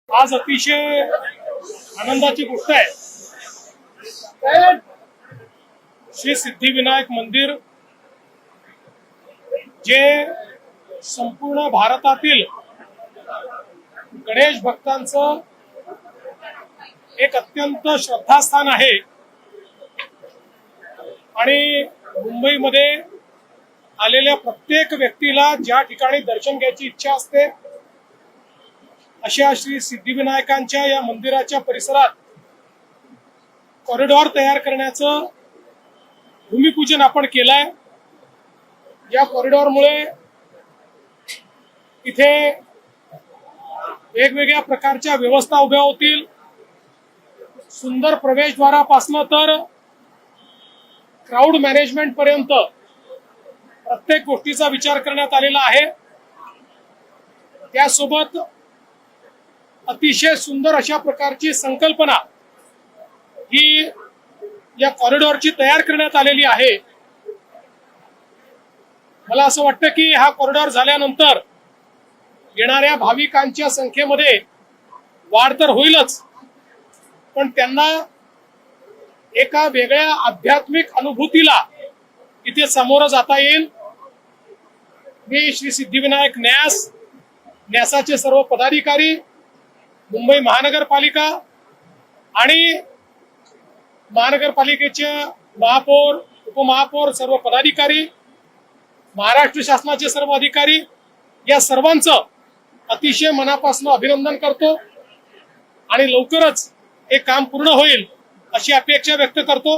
आज अतिशय आनंदाची गोष्ट आहे। श्री सिद्धिविनायक मंदिर जे संपूर्ण भारतातील गणेश भक्तांचं एक अत्यंत श्रद्धास्थान आहे आणि मुंबईमध्ये आलेल्या प्रत्येक व्यक्तीला ज्या ठिकाणी दर्शन घ्यायची इच्छा असते अशा श्री सिद्धिविनायकांच्या या मंदिराच्या परिसरात कॉरिडॉर तयार करण्याचं भूमिपूजन आपण केलंय। या कॉरिडॉरमुळे इथे वेगवेगळ्या प्रकारच्या व्यवस्था उभ्या होतील। सुंदर प्रवेशद्वारापासून तर क्राउड मॅनेजमेंट पर्यंत प्रत्येक गोष्टीचा विचार करण्यात आलेला आहे। त्यासोबत अतिशय सुंदर अशा प्रकारची संकल्पना ही या कॉरिडॉरची तयार करण्यात आलेली आहे। मला असं वाटतं की हा कॉरिडॉर झाल्यानंतर येणाऱ्या भाविकांच्या संख्येमध्ये वाढ तर होईलच, पण त्यांना एका वेगळ्या आध्यात्मिक अनुभूतीला इथे सामोरं जाता येईल। मी श्री सिद्धिविनायक न्यासाचे सर्व पदाधिकारी, मुंबई महानगरपालिका आणि महानगरपालिकेचे महापौर, उपमहापौर, सर्व पदाधिकारी, महाराष्ट्र शासनाचे सर्व अधिकारी या सर्वांचं अतिशय मनापासून अभिनंदन करतो आणि लवकरच हे काम पूर्ण होईल अशी अपेक्षा व्यक्त करतो।